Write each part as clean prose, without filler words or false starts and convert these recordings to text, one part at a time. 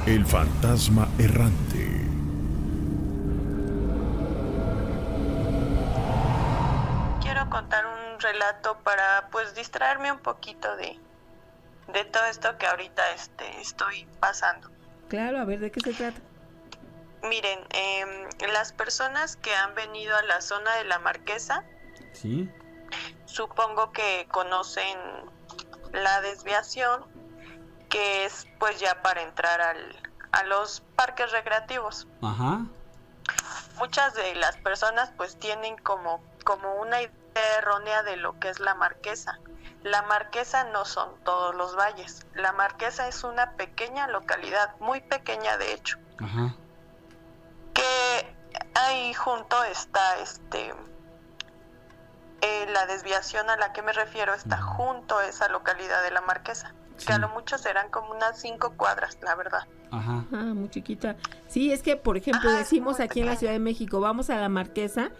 El fantasma errante. Quiero contar un relato para pues distraerme un poquito de todo esto que ahorita estoy pasando. Claro, a ver, ¿de qué se trata? Miren, las personas que han venido a la zona de la Marquesa, Sí. supongo que conocen la desviación, que es pues ya para entrar a los parques recreativos. Ajá. Muchas de las personas pues tienen como una idea errónea de lo que es la Marquesa. La Marquesa no son todos los valles. La Marquesa es una pequeña localidad, muy pequeña de hecho, Ajá. que ahí junto está la desviación a la que me refiero está junto a esa localidad de la Marquesa, Sí. que a lo mucho serán como unas 5 cuadras, la verdad. Ajá. Ah, muy chiquita. Sí, es que, por ejemplo, Ajá, decimos muy aquí en la pequeña. Ciudad de México, vamos a la Marquesa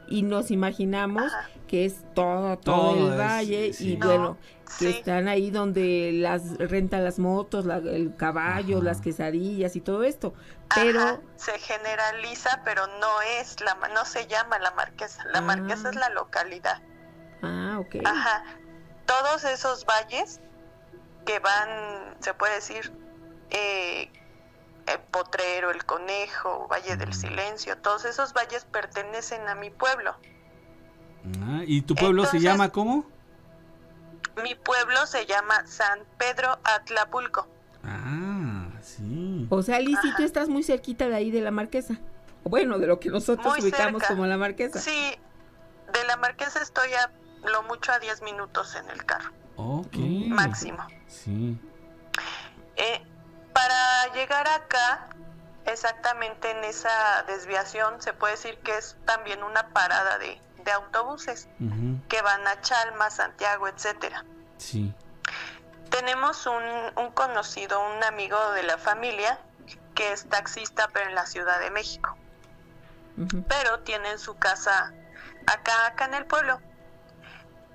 y nos imaginamos Ajá. que es todo Todo el es, valle sí. y No, bueno, que sí. están ahí donde las rentan las motos, el caballo, Ajá. las quesadillas y todo esto. Pero Ajá, se generaliza, pero no se llama la Marquesa. La Marquesa es la localidad. ok. Ajá. Todos esos valles que van, se puede decir, el Potrero, el Conejo, Valle del Silencio, todos esos valles pertenecen a mi pueblo. Ah, ¿y tu pueblo se Entonces, llama cómo? Mi pueblo se llama San Pedro Atlapulco. Ah, sí. O sea, Liz, sí, tú Ajá. estás muy cerquita de ahí de la Marquesa. Bueno, de lo que nosotros Muy ubicamos cerca. como la Marquesa. Sí, de la Marquesa estoy a lo mucho a 10 minutos en el carro, Ok. máximo. Sí. Para llegar acá, exactamente en esa desviación, se puede decir que es también una parada de autobuses Ujú. que van a Chalma, Santiago, etcétera. Sí. Tenemos un conocido, un amigo de la familia, que es taxista, pero en la Ciudad de México. Ujú. Pero tienen su casa acá en el pueblo.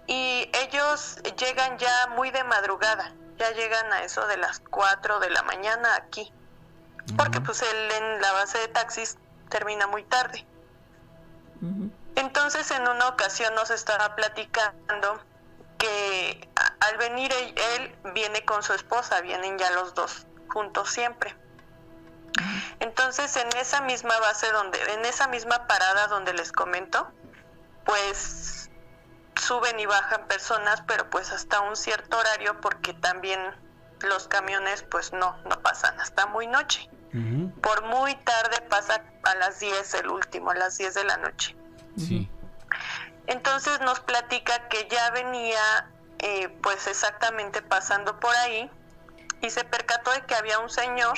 Y ellos llegan ya muy de madrugada, ya llegan a eso de las 4 de la mañana aquí. Porque Ajá. pues él en la base de taxis termina muy tarde. Ujú. Entonces en una ocasión nos estaba platicando que al venir él viene con su esposa, vienen ya los dos juntos siempre. Entonces en esa misma en esa misma parada donde les comento, pues suben y bajan personas, pero pues hasta un cierto horario, porque también los camiones pues no pasan hasta muy noche. Ujú. Por muy tarde pasa a las 10 el último, a las 10 de la noche. Sí. Entonces nos platica que ya venía pues exactamente pasando por ahí y se percató de que había un señor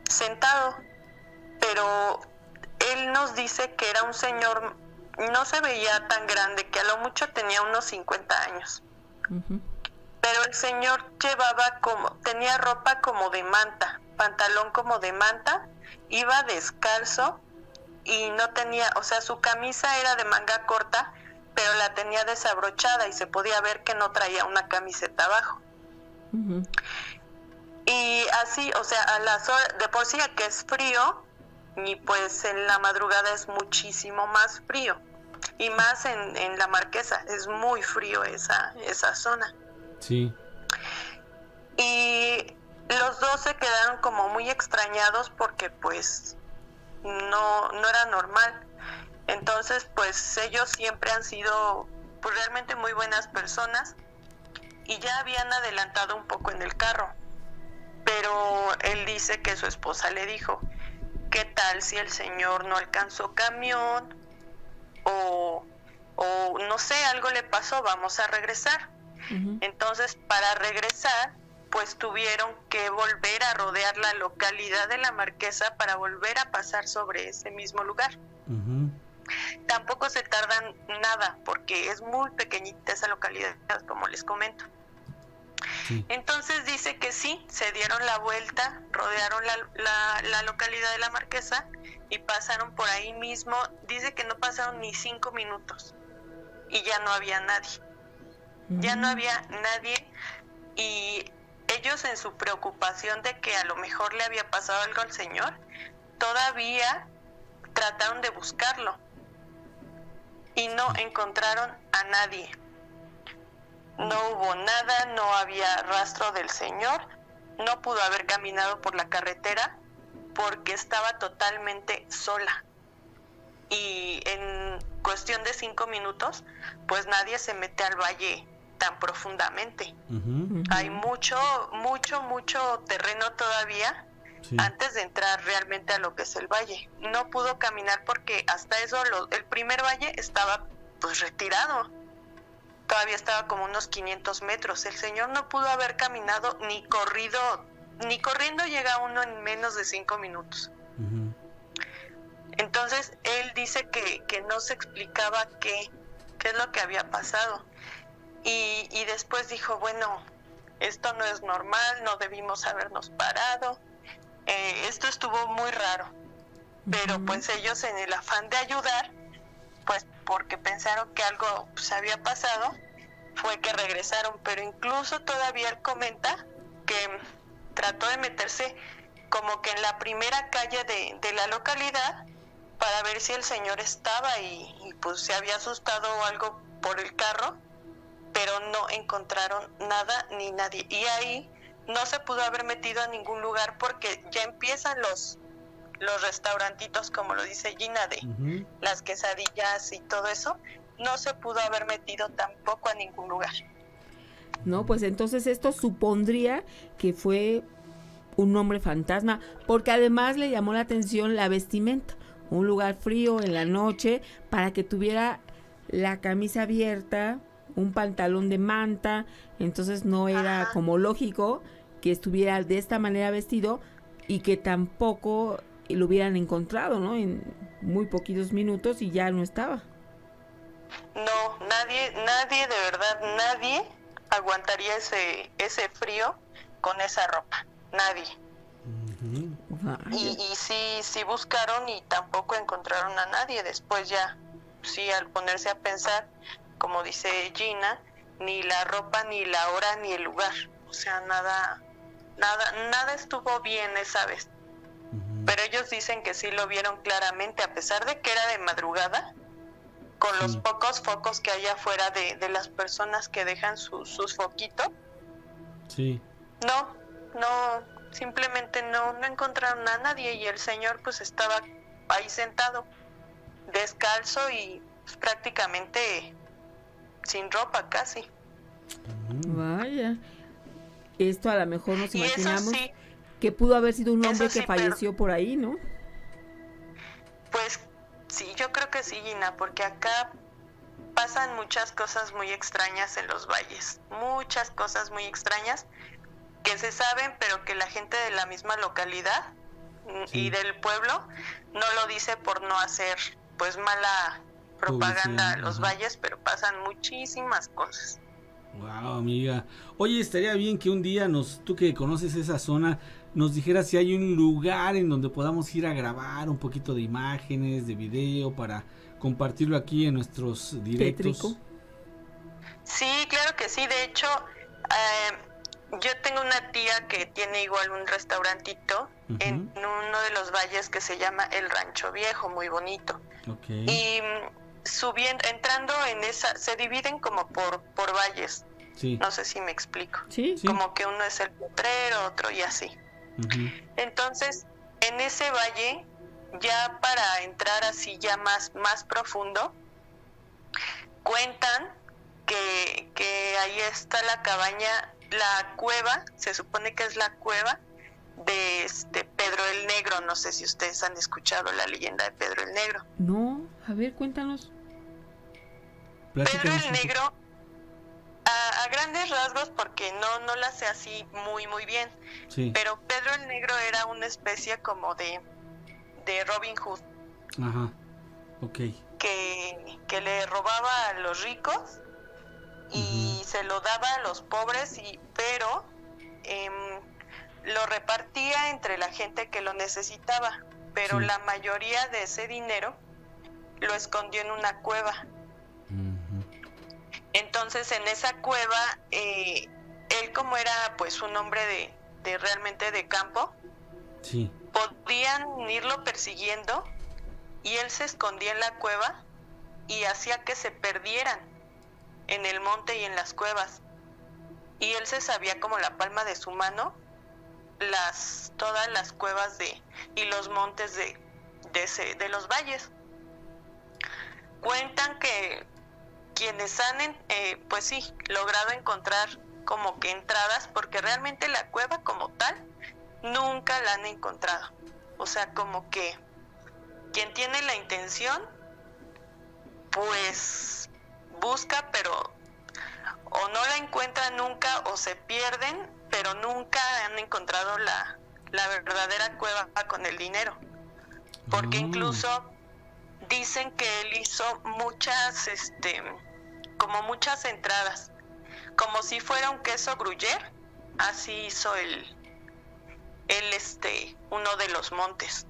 sentado, pero él nos dice que era un señor, no se veía tan grande, que a lo mucho tenía unos 50 años. Ujú. Pero el señor tenía ropa como de manta, pantalón como de manta, iba descalzo y no tenía, o sea, su camisa era de manga corta, pero la tenía desabrochada y se podía ver que no traía una camiseta abajo. Ujú. Y así, o sea, a las horas, de por sí que es frío, y pues en la madrugada es muchísimo más frío. Y más en la Marquesa, es muy frío esa zona. Sí. Y los dos se quedaron como muy extrañados porque pues no era normal. Entonces pues ellos siempre han sido pues realmente muy buenas personas y ya habían adelantado un poco en el carro. Pero él dice que su esposa le dijo, ¿qué tal si el señor no alcanzó camión? O no sé, algo le pasó, vamos a regresar. Ujú. Entonces, para regresar, pues tuvieron que volver a rodear la localidad de la Marquesa para volver a pasar sobre ese mismo lugar. Ujú. Tampoco se tardan nada, porque es muy pequeñita esa localidad, como les comento. Sí. Entonces dice que sí, se dieron la vuelta, rodearon la localidad de la Marquesa y pasaron por ahí mismo. Dice que no pasaron ni 5 minutos y ya no había nadie. Ya no había nadie y ellos en su preocupación de que a lo mejor le había pasado algo al señor, todavía trataron de buscarlo y no encontraron a nadie. No hubo nada, no había rastro del señor, no pudo haber caminado por la carretera porque estaba totalmente sola. Y en cuestión de 5 minutos, pues nadie se mete al valle tan profundamente. Hay mucho terreno todavía antes de entrar realmente a lo que es el valle. No pudo caminar porque hasta eso el primer valle estaba pues retirado. Todavía estaba como unos 500 metros. El señor no pudo haber caminado ni corriendo llega uno en menos de 5 minutos. Entonces él dice que no se explicaba qué es lo que había pasado. Y después dijo, bueno, esto no es normal, no debimos habernos parado. Esto estuvo muy raro. Pero pues ellos en el afán de ayudar, pues porque pensaron que algo pues había pasado, fue que regresaron. Pero incluso todavía él comenta que trató de meterse como que en la primera calle de la localidad para ver si el señor estaba y pues se había asustado o algo por el carro, pero no encontraron nada ni nadie. Y ahí no se pudo haber metido a ningún lugar porque ya empiezan los restaurantitos, como lo dice Gina, de las quesadillas y todo eso. No se pudo haber metido tampoco a ningún lugar. No, pues entonces esto supondría que fue un hombre fantasma, porque además le llamó la atención la vestimenta, un lugar frío en la noche, para que tuviera la camisa abierta, un pantalón de manta. Entonces no era como lógico que estuviera de esta manera vestido y que tampoco lo hubieran encontrado, ¿no? En muy poquitos minutos y ya no estaba. No, nadie, de verdad, nadie aguantaría ese frío con esa ropa, nadie. Y sí buscaron y tampoco encontraron a nadie. Después ya, sí, al ponerse a pensar, como dice Gina, ni la ropa, ni la hora, ni el lugar. O sea, nada estuvo bien esa vez. Pero ellos dicen que sí lo vieron claramente, a pesar de que era de madrugada, con los pocos focos que hay afuera de las personas que dejan sus foquitos. Sí. No, simplemente no encontraron a nadie y el señor pues estaba ahí sentado, descalzo y pues, prácticamente sin ropa casi. Vaya, esto a lo mejor nos imaginamos que pudo haber sido un hombre que falleció por ahí, ¿no? Pues sí, yo creo que sí, Gina, porque acá pasan muchas cosas muy extrañas en los valles, muchas cosas muy extrañas que se saben, pero que la gente de la misma localidad y del pueblo no lo dice por no hacer pues mala propaganda a los valles, pero pasan muchísimas cosas. Wow, amiga. Oye, estaría bien que un día tú que conoces esa zona, nos dijeras si hay un lugar en donde podamos ir a grabar un poquito de imágenes, de video, para compartirlo aquí en nuestros directos. Tétrico. Sí, claro que sí. De hecho, yo tengo una tía que tiene igual un restaurantito en uno de los valles que se llama El Rancho Viejo, muy bonito. Y entrando en esa, se dividen como por valles. No sé si me explico. Como que uno es el Potrero, otro y así. Entonces, en ese valle, ya para entrar así ya más profundo, cuentan que ahí está la cabaña, la cueva, se supone que es la cueva de Pedro el Negro. No sé si ustedes han escuchado la leyenda de Pedro el Negro. No, a ver, cuéntanos. Pedro el Negro, a grandes rasgos, porque no la sé así muy bien, pero Pedro el Negro era una especie como de Robin Hood. Que le robaba a los ricos y se lo daba a los pobres, pero lo repartía entre la gente que lo necesitaba, pero la mayoría de ese dinero lo escondió en una cueva. Entonces en esa cueva él como era pues un hombre de realmente de campo, Sí. podían irlo persiguiendo y él se escondía en la cueva y hacía que se perdieran en el monte y en las cuevas. Y él se sabía como la palma de su mano todas las cuevas y los montes de los valles. Cuentan que quienes han pues sí logrado encontrar como que entradas, porque realmente la cueva como tal nunca la han encontrado. O sea, como que quien tiene la intención pues busca, pero o no la encuentran nunca o se pierden, pero nunca han encontrado la verdadera cueva con el dinero. Porque incluso dicen que él hizo muchas como muchas entradas, como si fuera un queso gruyere, así hizo él uno de los montes.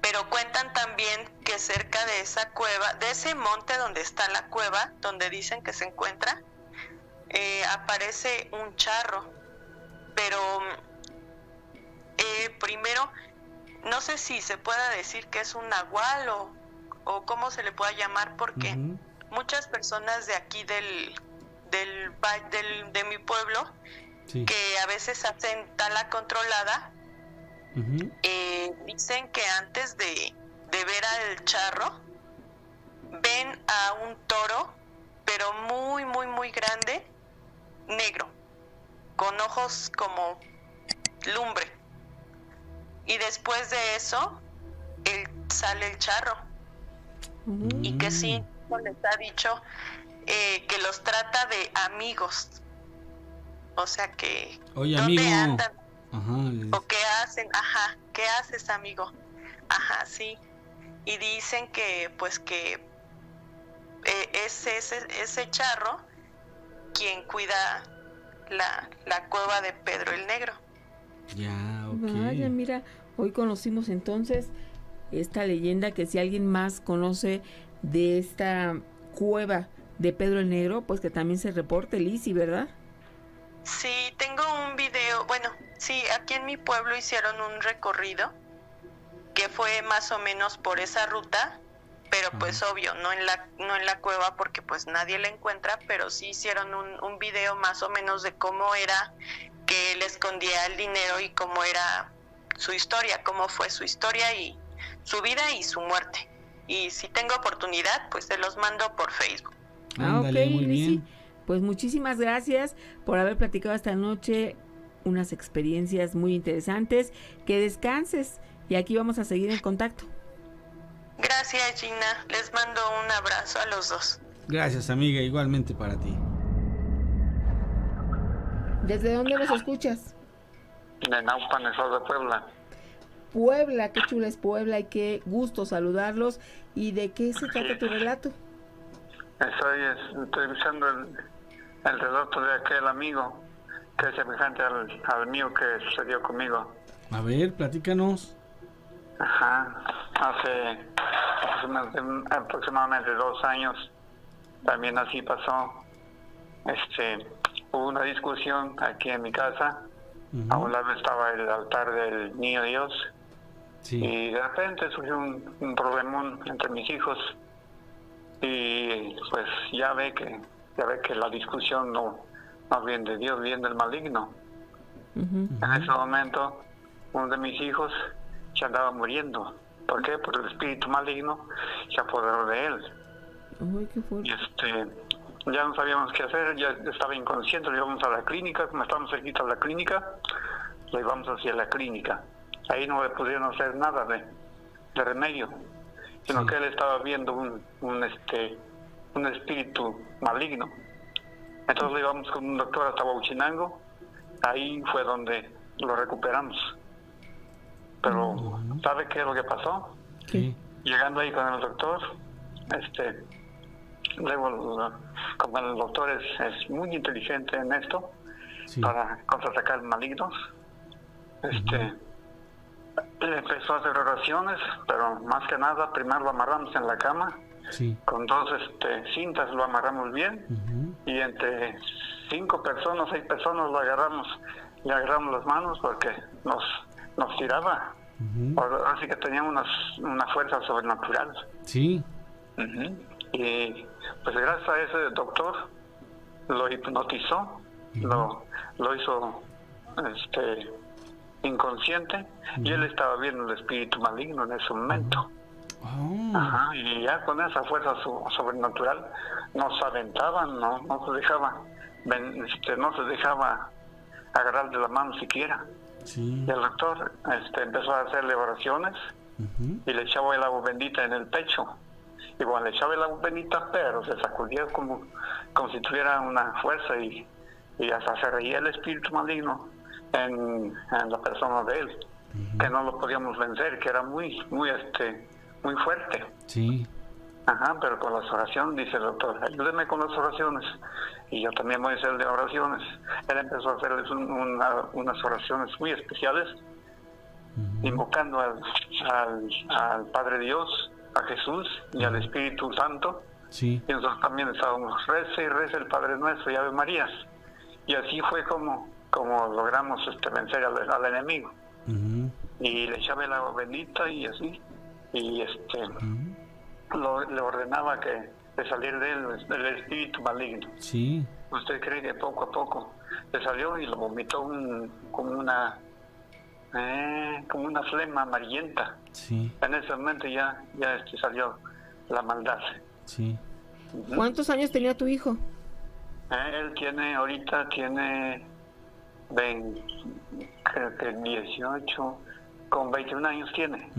Pero cuentan también que cerca de esa cueva, de ese monte donde está la cueva, donde dicen que se encuentra, aparece un charro. Pero primero, no sé si se pueda decir que es un nahual o cómo se le pueda llamar, porque muchas personas de aquí de mi pueblo, sí, que a veces hacen tala controlada, dicen que antes de ver al charro ven a un toro, pero muy muy muy grande, negro, con ojos como lumbre, y después de eso sale el charro, y que sí les ha dicho que los trata de amigos, o sea que oye, ¿dónde amigo andan? Ajá. ¿O qué hacen? Ajá, ¿qué haces, amigo? Ajá, sí. Y dicen que pues que es ese charro quien cuida la cueva de Pedro el Negro. Ya, ok. Vaya, mira, hoy conocimos entonces esta leyenda, que si alguien más conoce de esta cueva de Pedro el Negro, pues que también se reporte, Lizzy, ¿verdad? Sí, tengo un video, bueno, sí, aquí en mi pueblo hicieron un recorrido que fue más o menos por esa ruta, pero pues obvio, no en la cueva porque pues nadie la encuentra, pero sí hicieron un video más o menos de cómo era que él escondía el dinero y cómo era su historia, cómo fue su historia y su vida y su muerte. Y si tengo oportunidad, pues se los mando por Facebook. Ándale, ok, muy Lizzy, bien. pues muchísimas gracias por haber platicado esta noche unas experiencias muy interesantes. Que descanses y aquí vamos a seguir en contacto. Gracias, Gina. Les mando un abrazo a los dos. Gracias, amiga, igualmente para ti. ¿Desde dónde nos escuchas? De Naupan, estado de Puebla. Puebla, qué chula es Puebla y qué gusto saludarlos. ¿Y de qué se trata tu relato? Estoy entrevistando el relato de aquel amigo que es semejante al mío que sucedió conmigo. A ver, platícanos. Ajá, hace aproximadamente 2 años también así pasó. Hubo una discusión aquí en mi casa. A un lado estaba el altar del Niño Dios. Sí. Y de repente surgió un problemón entre mis hijos y pues ya ve que la discusión no viene de Dios, viene del maligno. En ese momento uno de mis hijos se andaba muriendo. ¿Por qué? Porque el espíritu maligno se apoderó de él. Uy, qué fuerte. Y ya no sabíamos qué hacer, ya estaba inconsciente, lo íbamos a la clínica, como estábamos cerquita de la clínica, lo íbamos hacia la clínica. Ahí no le pudieron hacer nada de remedio, sino que él estaba viendo un espíritu maligno. Entonces lo íbamos con un doctor hasta Huachinango, ahí fue donde lo recuperamos. Pero ¿sabe qué es lo que pasó? ¿Qué? Llegando ahí con el doctor, luego como el doctor es muy inteligente en esto, para contraatacar malignos, le empezó a hacer oraciones, pero más que nada primero lo amarramos en la cama, con 2 cintas lo amarramos bien, y entre 5 personas, 6 personas le agarramos las manos porque nos tiraba. Así que tenía una fuerza sobrenatural. Sí. Y pues gracias a ese doctor lo hipnotizó, lo hizo inconsciente, y él estaba viendo el espíritu maligno en ese momento. Y ya con esa fuerza sobrenatural nos aventaban, no se dejaba no se dejaba agarrar de la mano siquiera. Sí. Y el doctor empezó a hacerle oraciones y le echaba el agua bendita en el pecho. Y bueno, le echaba el agua bendita, pero se sacudía como si tuviera una fuerza, y hasta se reía el espíritu maligno en la persona de él, que no lo podíamos vencer, que era muy fuerte. Sí. Pero con las oraciones, dice el doctor, ayúdeme con las oraciones, y yo también voy a hacerle oraciones. Él empezó a hacerles unas oraciones muy especiales, invocando al Padre Dios, a Jesús y al Espíritu Santo. Sí. Y nosotros también estábamos reza y reza el Padre Nuestro y Ave Marías, y así fue como logramos vencer al enemigo. Y le echaba el agua bendita y así, y le ordenaba que de salir de él el espíritu maligno. Sí. ¿Usted cree que poco a poco le salió y lo vomitó como una flema amarillenta? Sí. En ese momento ya salió la maldad. Sí. ¿Cuántos años tenía tu hijo? Él ahorita tiene 20, creo que 18, con 21 años tiene.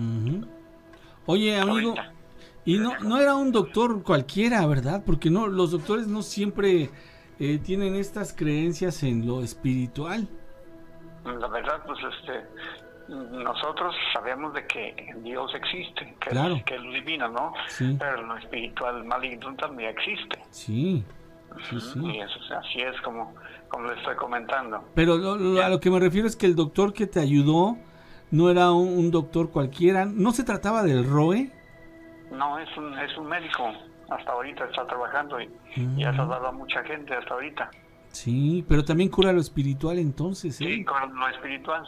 Oye, amigo, Ahorita. y no era un doctor cualquiera, ¿verdad? Porque los doctores no siempre tienen estas creencias en lo espiritual. La verdad, pues nosotros sabemos de que Dios existe, que, claro, que es lo divino, ¿no? Sí. Pero lo espiritual maligno también existe. Sí. Sí. Y eso, así es como le estoy comentando. Pero a lo que me refiero es que el doctor que te ayudó no era un doctor cualquiera. ¿No se trataba del ROE? No, es un médico. Hasta ahorita está trabajando y ha salvado a mucha gente hasta ahorita. Sí, pero también cura lo espiritual entonces, ¿eh? Sí, con lo espiritual.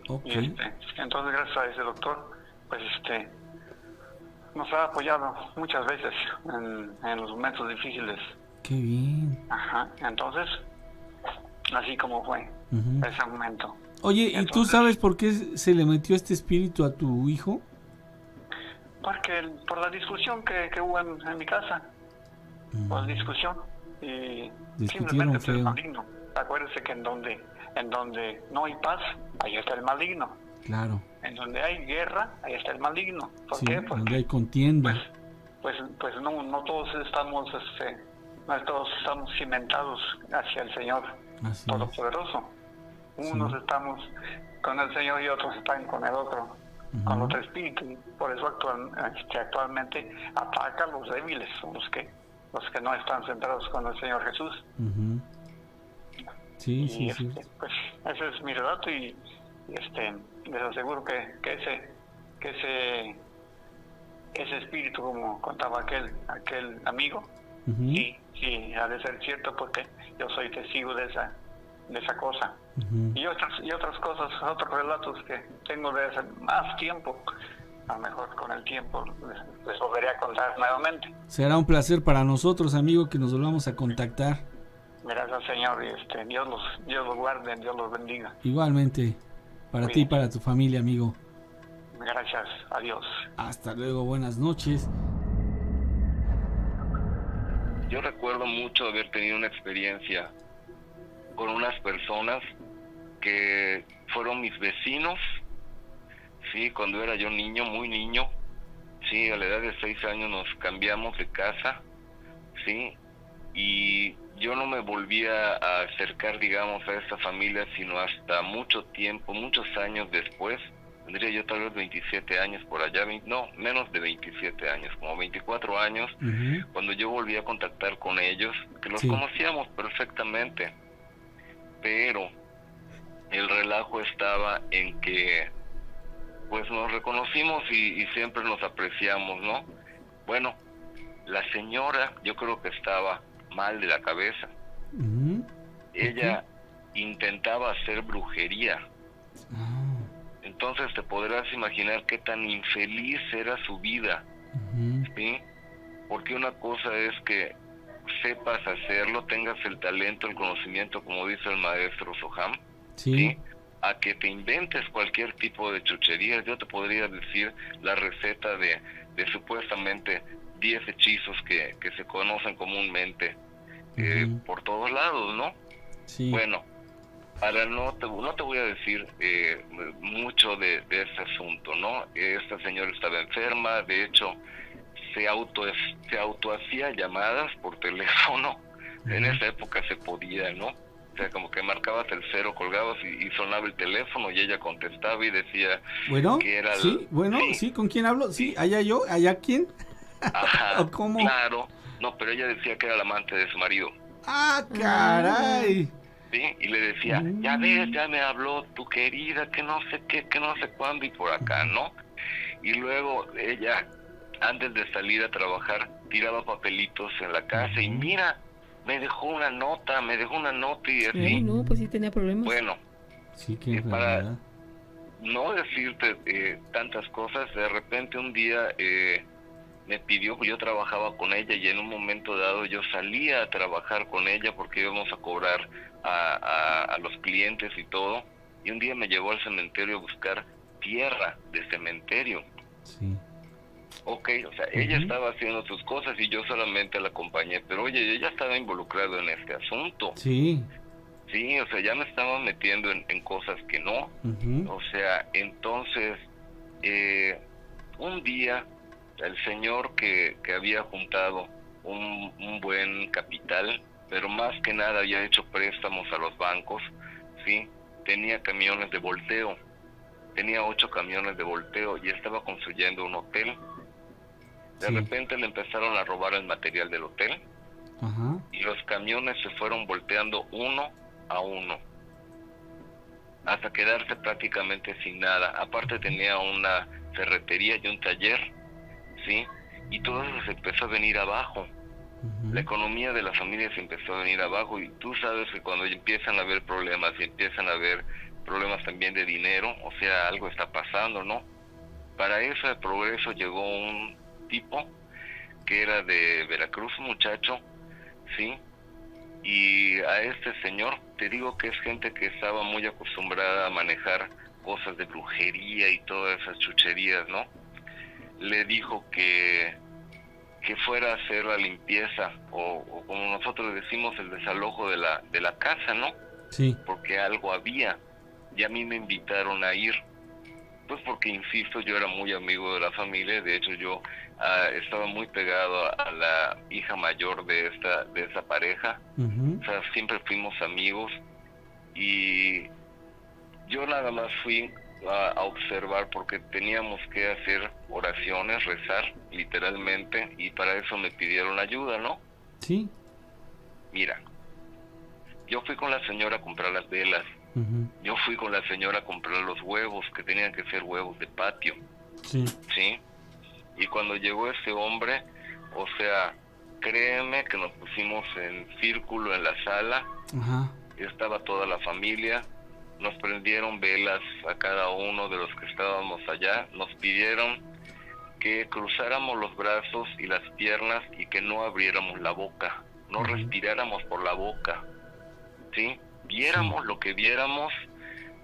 Okay. Y entonces, gracias a ese doctor, pues nos ha apoyado muchas veces en los momentos difíciles. Qué bien. Entonces, así como fue ese momento. Oye, ¿y entonces, tú sabes por qué se le metió este espíritu a tu hijo? Porque por la discusión que hubo en mi casa, por la discusión, y discutieron simplemente feo. el maligno. Acuérdese que en donde no hay paz, ahí está el maligno. Claro. En donde hay guerra, ahí está el maligno. ¿Por Sí, qué? Porque donde hay contienda. Pues no todos estamos cimentados hacia el Señor Así Todopoderoso. Unos estamos con el Señor y otros están con el otro, con otro espíritu. Y por eso actualmente ataca a los débiles, los que no están centrados con el Señor Jesús. Sí. Pues ese es mi relato, y les aseguro que ese espíritu, como contaba aquel amigo, sí, ha de ser cierto, porque yo soy testigo de esa cosa. Y otras cosas, otros relatos que tengo de hace más tiempo. A lo mejor con el tiempo les volveré a contar nuevamente. Será un placer para nosotros, amigo, que nos volvamos a contactar. Gracias, Señor, y Dios los guarde, Dios los bendiga. Igualmente, para ti y para tu familia, amigo. Gracias, adiós. Hasta luego, buenas noches. Yo recuerdo mucho haber tenido una experiencia con unas personas que fueron mis vecinos, sí, cuando era yo niño, muy niño, sí, a la edad de 6 años nos cambiamos de casa, sí, y yo no me volvía a acercar, digamos, a esta familia, sino hasta mucho tiempo, muchos años después. Tendría yo tal vez 27 años por allá, menos de 27 años, como 24 años, cuando yo volví a contactar con ellos, que los conocíamos perfectamente, pero el relajo estaba en que pues nos reconocimos y siempre nos apreciamos, ¿no? Bueno, la señora yo creo que estaba mal de la cabeza. Ella intentaba hacer brujería. Entonces te podrás imaginar qué tan infeliz era su vida, ¿sí? Porque una cosa es que sepas hacerlo, tengas el talento, el conocimiento, como dice el maestro Soham, ¿sí? A que te inventes cualquier tipo de chucherías. Yo te podría decir la receta de supuestamente 10 hechizos que se conocen comúnmente por todos lados, ¿no? Sí. Bueno, ahora no te voy a decir mucho de este asunto, ¿no? Esta señora estaba enferma, de hecho se auto hacía llamadas por teléfono. En esa época se podía, ¿no? O sea, como que marcabas el 0, colgabas y sonaba el teléfono y ella contestaba y decía que era sí, ¿con quién hablo? Sí, allá yo, allá quién. Ajá, ¿O cómo? claro, no, pero ella decía que era la amante de su marido. ¡Ah, caray! Sí, y le decía, ya ves, ya me habló tu querida, que no sé qué, que no sé cuándo y por acá, ¿no? Y luego ella, antes de salir a trabajar, tiraba papelitos en la casa y mira, me dejó una nota y así. Ay, no, pues sí tenía problemas. Bueno, sí, que para no decirte tantas cosas, de repente un día me pidió, yo trabajaba con ella y en un momento dado yo salía a trabajar con ella porque íbamos a cobrar a los clientes y todo, y un día me llevó al cementerio a buscar tierra de cementerio. Sí. Ok, o sea, ella estaba haciendo sus cosas y yo solamente la acompañé, pero oye, ella estaba involucrado en este asunto. Sí. Sí, o sea, ya me estaba metiendo en cosas que no. O sea, entonces, un día, el señor que había juntado un buen capital, pero más que nada había hecho préstamos a los bancos, ¿sí? Tenía camiones de volteo, tenía 8 camiones de volteo y estaba construyendo un hotel. De repente le empezaron a robar el material del hotel y los camiones se fueron volteando uno a uno hasta quedarse prácticamente sin nada. Aparte tenía una ferretería y un taller, ¿sí? Y todo eso se empezó a venir abajo. La economía de la familia se empezó a venir abajo y tú sabes que cuando empiezan a haber problemas y empiezan a haber problemas también de dinero, o sea, algo está pasando, ¿no? Para eso de progreso llegó un tipo que era de Veracruz, un muchacho, ¿sí? Y a este señor, te digo que es gente que estaba muy acostumbrada a manejar cosas de brujería y todas esas chucherías, ¿no? Le dijo que fuera a hacer la limpieza o como nosotros decimos, el desalojo de la casa, ¿no? Sí. Porque algo había y a mí me invitaron a ir. Pues porque, insisto, yo era muy amigo de la familia. De hecho, yo estaba muy pegado a la hija mayor de esa pareja. O sea, siempre fuimos amigos. Y yo nada más fui a observar porque teníamos que hacer oraciones, rezar, literalmente. Y para eso me pidieron ayuda, ¿no? Sí. Mira, yo fui con la señora a comprar las velas. Yo fui con la señora a comprar los huevos, que tenían que ser huevos de patio. Sí. ¿Sí? Y cuando llegó ese hombre, o sea, créeme que nos pusimos en círculo en la sala. Estaba toda la familia. Nos prendieron velas a cada uno de los que estábamos allá. Nos pidieron que cruzáramos los brazos y las piernas y que no abriéramos la boca, no respiráramos por la boca, ¿sí? Viéramos lo que viéramos,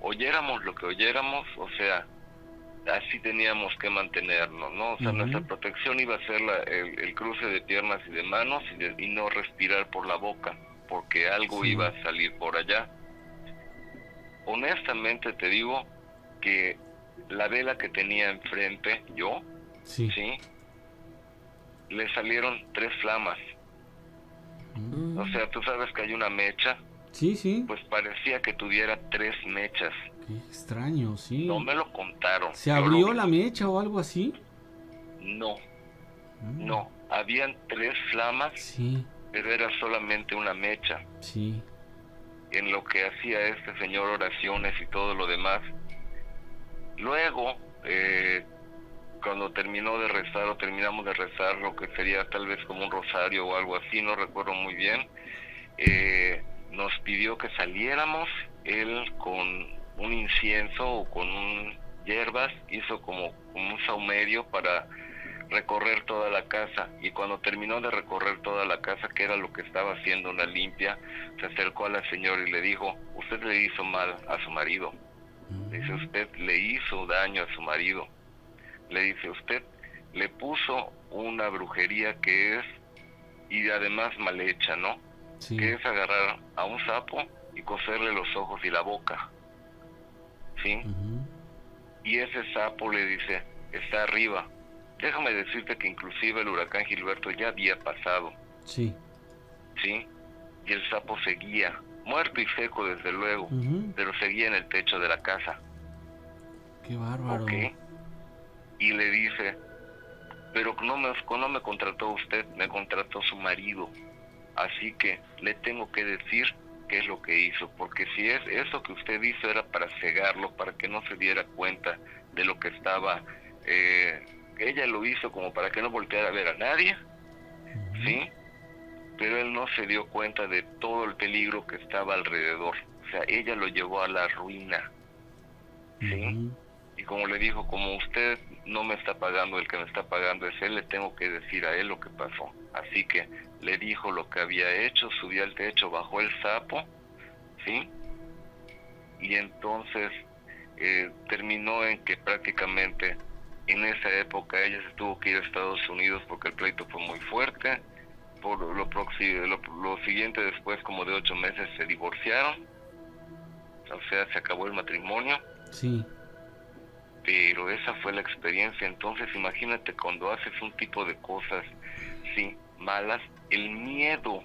oyéramos lo que oyéramos, o sea, así teníamos que mantenernos, ¿no? O sea, nuestra protección iba a ser el cruce de piernas y de manos y no respirar por la boca, porque algo iba a salir por allá. Honestamente te digo que la vela que tenía enfrente, yo, ¿sí? Le salieron 3 flamas. O sea, tú sabes que hay una mecha. Sí. Pues parecía que tuviera 3 mechas. Qué extraño, sí. No me lo contaron. ¿Se abrió la mecha o algo así? No. No. Habían 3 flamas. Sí. Pero era solamente una mecha. Sí. En lo que hacía este señor oraciones y todo lo demás. Luego, cuando terminó de rezar o terminamos de rezar lo que sería tal vez como un rosario o algo así, no recuerdo muy bien, nos pidió que saliéramos, él con un incienso o con hierbas hizo como un saumerio para recorrer toda la casa, y cuando terminó de recorrer toda la casa, que era lo que estaba haciendo una limpia, se acercó a la señora y le dijo: usted le hizo mal a su marido. Le dice: usted le hizo daño a su marido. Le dice: usted le puso una brujería que es, y además mal hecha, ¿no? Sí. Que es agarrar a un sapo y coserle los ojos y la boca, ¿sí? Y ese sapo, le dice, está arriba. Déjame decirte que inclusive el huracán Gilberto ya había pasado, Sí. ¿sí? Y el sapo seguía, muerto y seco desde luego, pero seguía en el techo de la casa. Qué bárbaro. ¿Ok? Y le dice: pero no me contrató usted, me contrató su marido. Así que le tengo que decir qué es lo que hizo, porque si es eso que usted hizo era para cegarlo, para que no se diera cuenta de lo que estaba, ella lo hizo como para que no volteara a ver a nadie, ¿sí? Pero él no se dio cuenta de todo el peligro que estaba alrededor. O sea, ella lo llevó a la ruina, ¿sí? Y como le dijo, como usted no me está pagando, el que me está pagando es él, le tengo que decir a él lo que pasó. Así que le dijo lo que había hecho, subió al techo, bajó el sapo, ¿sí? Y entonces terminó en que prácticamente en esa época ella se tuvo que ir a Estados Unidos porque el pleito fue muy fuerte. Por lo siguiente, después como de 8 meses se divorciaron, o sea, se acabó el matrimonio. Sí. Pero esa fue la experiencia. Entonces imagínate cuando haces un tipo de cosas, sí, malas, el miedo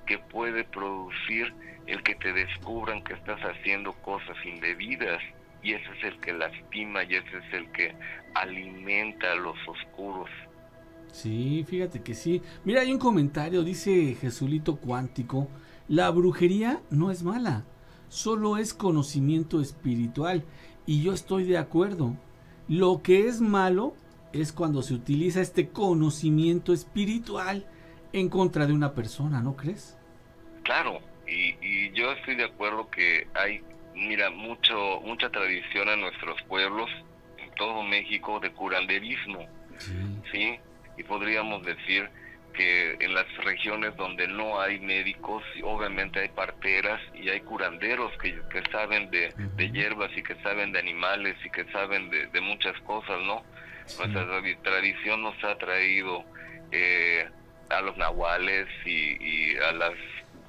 que puede producir el que te descubran que estás haciendo cosas indebidas, y ese es el que lastima, y ese es el que alimenta a los oscuros. Sí, fíjate que sí. Mira, hay un comentario, dice Jesulito Cuántico: la brujería no es mala, solo es conocimiento espiritual. Y yo estoy de acuerdo. Lo que es malo es cuando se utiliza este conocimiento espiritual en contra de una persona, ¿no crees? Claro, y yo estoy de acuerdo que hay, mira, mucha tradición en nuestros pueblos, en todo México, de curanderismo, ¿sí? Y podríamos decir que en las regiones donde no hay médicos, obviamente hay parteras y hay curanderos que saben de hierbas y que saben de animales y que saben de muchas cosas, ¿no? Sí. Nuestra tradición nos ha traído a los nahuales y a las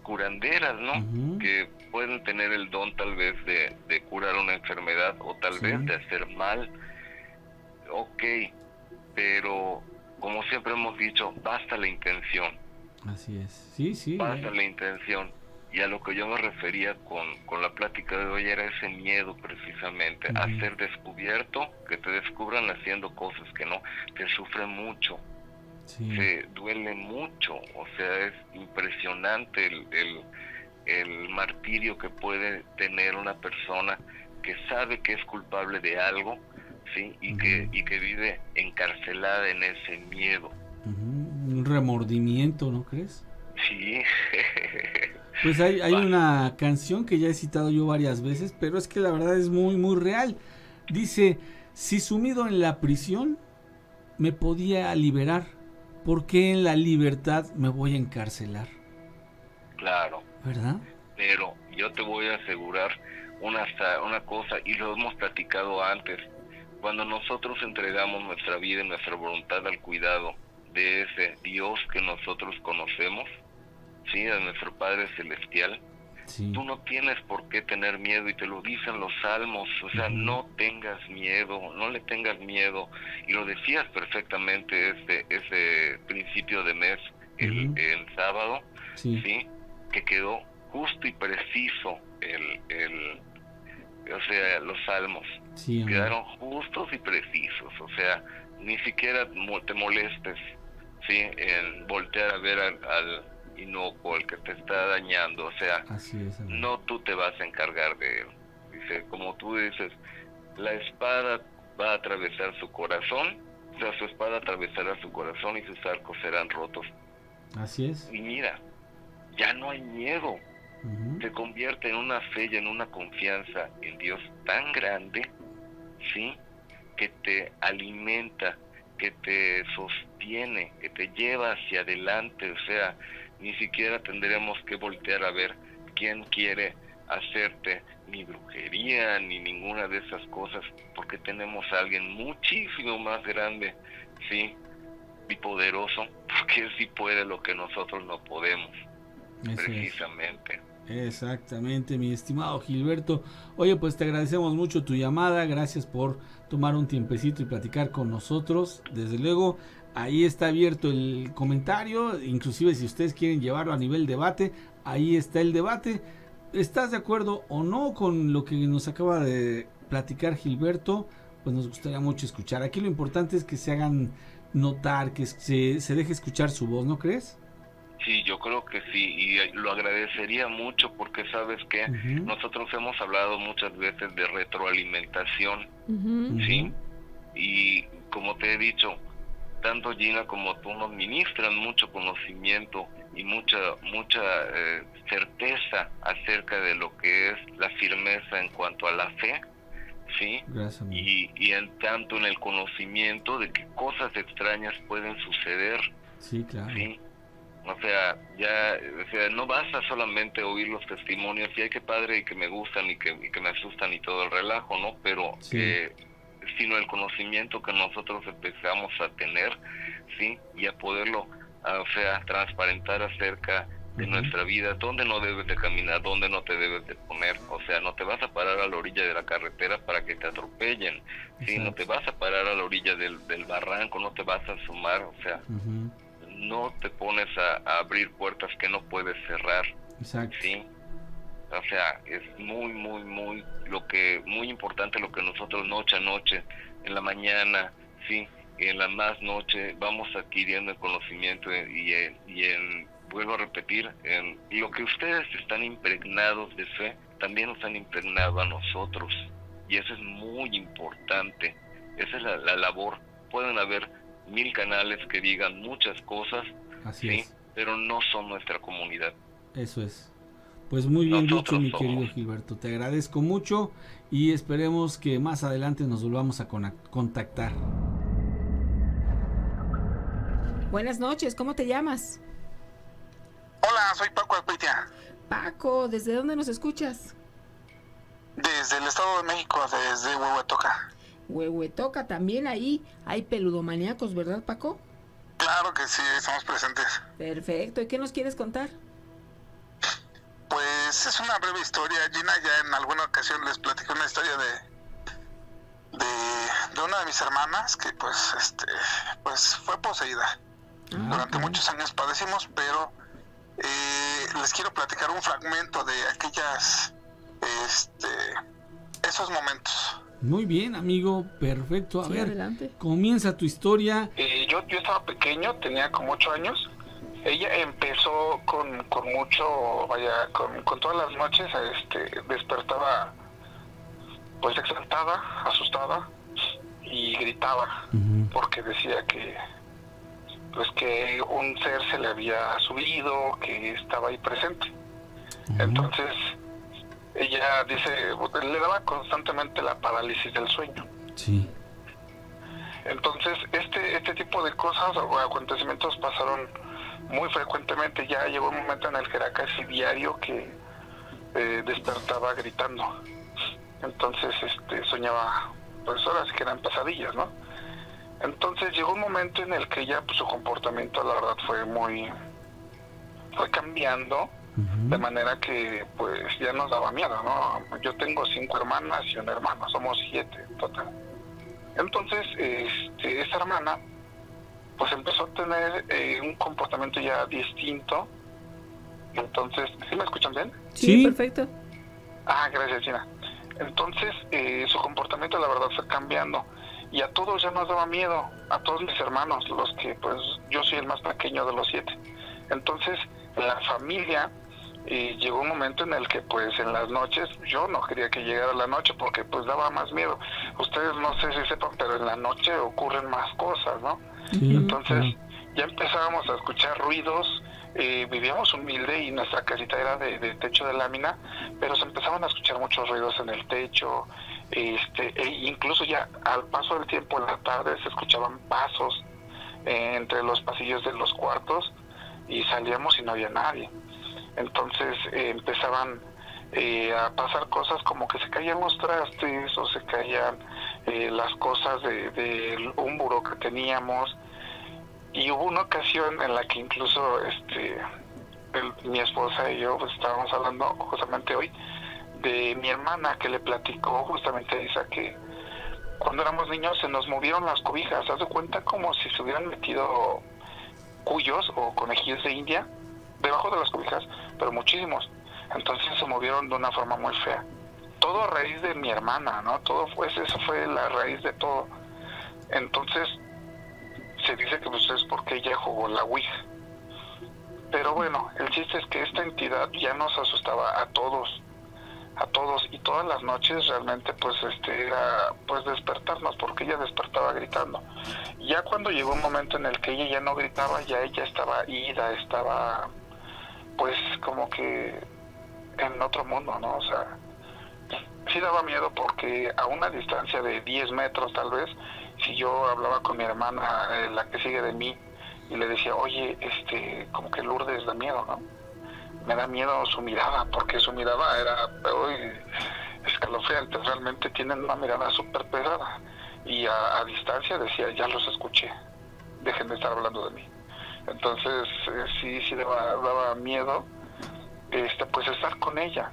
curanderas, ¿no? Que pueden tener el don tal vez de curar una enfermedad o tal vez de hacer mal. Ok, pero como siempre hemos dicho, basta la intención. Así es, sí. Basta la intención. Y a lo que yo me refería con la plática de hoy era ese miedo precisamente, a ser descubierto, que te descubran haciendo cosas que no, te sufre mucho, te duele mucho, o sea, es impresionante el martirio que puede tener una persona que sabe que es culpable de algo, ¿sí? Y que vive encarcelada en ese miedo. Un remordimiento, ¿no crees? Sí. Pues hay una canción que ya he citado yo varias veces, pero es que la verdad es muy, muy real. Dice: si sumido en la prisión me podía liberar, ¿por qué en la libertad me voy a encarcelar? Claro. ¿Verdad? Pero yo te voy a asegurar una cosa, y lo hemos platicado antes. Cuando nosotros entregamos nuestra vida y nuestra voluntad al cuidado de ese Dios que nosotros conocemos, sí, de nuestro Padre Celestial, tú no tienes por qué tener miedo, y te lo dicen los salmos, o sea, no tengas miedo, no le tengas miedo, y lo decías perfectamente ese principio de mes, el sábado, sí, que quedó justo y preciso o sea, los salmos quedaron justos y precisos, o sea, ni siquiera te molestes, sí, en voltear a ver al inocuo, el que te está dañando, o sea, no tú te vas a encargar de él. Dice, como tú dices, la espada va a atravesar su corazón, O sea, su espada atravesará su corazón y sus arcos serán rotos. Así es. Y mira, ya no hay miedo. Se convierte en una fe y en una confianza en Dios tan grande, ¿sí? Que te alimenta, que te sostiene, que te lleva hacia adelante. O sea, ni siquiera tendremos que voltear a ver quién quiere hacerte ni brujería ni ninguna de esas cosas, porque tenemos a alguien muchísimo más grande, ¿sí? Y poderoso, porque Él sí puede lo que nosotros no podemos. Eso precisamente. Exactamente, mi estimado Gilberto. Oye, pues te agradecemos mucho tu llamada, gracias por tomar un tiempecito y platicar con nosotros. Desde luego, ahí está abierto el comentario, inclusive si ustedes quieren llevarlo a nivel debate, ahí está el debate. ¿Estás de acuerdo o no con lo que nos acaba de platicar Gilberto? Pues nos gustaría mucho escuchar. Aquí lo importante es que se hagan notar, que se deje escuchar su voz, ¿no crees? Sí, yo creo que sí, y lo agradecería mucho porque sabes que nosotros hemos hablado muchas veces de retroalimentación, ¿sí? Y como te he dicho, tanto Gina como tú nos ministran mucho conocimiento y mucha certeza acerca de lo que es la firmeza en cuanto a la fe, ¿sí? Gracias, y en tanto en el conocimiento de que cosas extrañas pueden suceder. Sí, claro. ¿Sí? O sea, no basta solamente oír los testimonios, y hay que padre y que me gustan y que me asustan y todo el relajo, ¿no? Pero sino el conocimiento que nosotros empezamos a tener, ¿sí? Y a poderlo, transparentar acerca de nuestra vida, dónde no debes de caminar, dónde no te debes de poner. O sea, no te vas a parar a la orilla de la carretera para que te atropellen, ¿sí? No te vas a parar a la orilla del barranco, no te vas a asomar, o sea... no te pones a abrir puertas que no puedes cerrar. Exacto. ¿Sí? O sea, es muy importante lo que nosotros noche a noche, en la mañana, sí, y en la más noche vamos adquiriendo el conocimiento vuelvo a repetir, en lo que ustedes están impregnados de fe, también nos han impregnado a nosotros, y eso es muy importante. Esa es la labor. Pueden haber 1000 canales que digan muchas cosas, así ¿sí? Es. Pero no son nuestra comunidad. Eso es. Pues muy bien Nosotros dicho, mi somos. querido Gilberto. Te agradezco mucho y esperemos que más adelante nos volvamos a contactar. Buenas noches, ¿cómo te llamas? Hola, soy Paco Acuitia. Paco, ¿desde dónde nos escuchas? Desde el Estado de México, desde Huehuetoca. Huehuetoca, también ahí hay peludomaníacos, ¿verdad, Paco? Claro que sí, estamos presentes. Perfecto, ¿y qué nos quieres contar? Pues es una breve historia, Gina. Ya en alguna ocasión les platiqué una historia de una de mis hermanas que pues fue poseída. Durante muchos años padecimos, pero les quiero platicar un fragmento de esos momentos. Muy bien, amigo, perfecto. A ver, adelante. Comienza tu historia. Yo estaba pequeño, tenía como 8 años. Ella empezó con todas las noches, despertaba pues exaltada, asustada y gritaba porque decía que un ser se le había subido, que estaba ahí presente. Entonces ella dice, le daba constantemente la parálisis del sueño. Sí. Entonces este tipo de cosas o acontecimientos pasaron muy frecuentemente. Ya llegó un momento en el que era casi diario que despertaba gritando. Entonces soñaba, pues ahora sí que eran pesadillas, ¿no? Entonces llegó un momento en el que ya pues, su comportamiento la verdad fue cambiando, de manera que pues ya nos daba miedo, ¿no? Yo tengo 5 hermanas y un hermano, somos 7 en total. Entonces esta hermana pues empezó a tener un comportamiento ya distinto. Entonces, ¿sí me escuchan bien? Sí, perfecto. Gracias, Gina. Entonces su comportamiento la verdad fue cambiando y a todos ya nos daba miedo, a todos mis hermanos, los que pues yo soy el más pequeño de los 7. Entonces en la familia llegó un momento en el que pues en las noches yo no quería que llegara la noche porque pues daba más miedo. ustedes no sé si sepan, pero en la noche ocurren más cosas, ¿no? Sí, Entonces ya empezábamos a escuchar ruidos. Vivíamos humilde y nuestra casita era de techo de lámina, pero se empezaban a escuchar muchos ruidos en el techo, incluso ya al paso del tiempo en la tarde se escuchaban pasos entre los pasillos de los cuartos y salíamos y no había nadie. Entonces empezaban a pasar cosas como que se caían los trastes o se caían las cosas del húmburo que teníamos. Y hubo una ocasión en la que incluso mi esposa y yo pues, estábamos hablando justamente hoy de mi hermana, que le platicó justamente a Isa que cuando éramos niños se nos movieron las cobijas. Haz de cuenta como si se hubieran metido cuyos o conejillos de India debajo de las cobijas, pero muchísimos. Entonces se movieron de una forma muy fea. Todo a raíz de mi hermana, ¿no? Eso fue la raíz de todo. Entonces se dice que pues es porque ella jugó la Ouija. Pero bueno, el chiste es que esta entidad ya nos asustaba a todos, y todas las noches realmente pues era pues despertarnos, porque ella despertaba gritando. Ya cuando llegó un momento en el que ella ya no gritaba, ya ella estaba ida, estaba pues como que en otro mundo, ¿no? O sea, sí daba miedo porque a una distancia de 10 metros tal vez, si yo hablaba con mi hermana, la que sigue de mí, y le decía, oye, como que Lourdes da miedo, ¿no? Me da miedo su mirada, porque su mirada era escalofriante, realmente tienen una mirada súper pesada. Y a distancia decía, ya los escuché, dejen de estar hablando de mí. Entonces, sí daba miedo, pues estar con ella.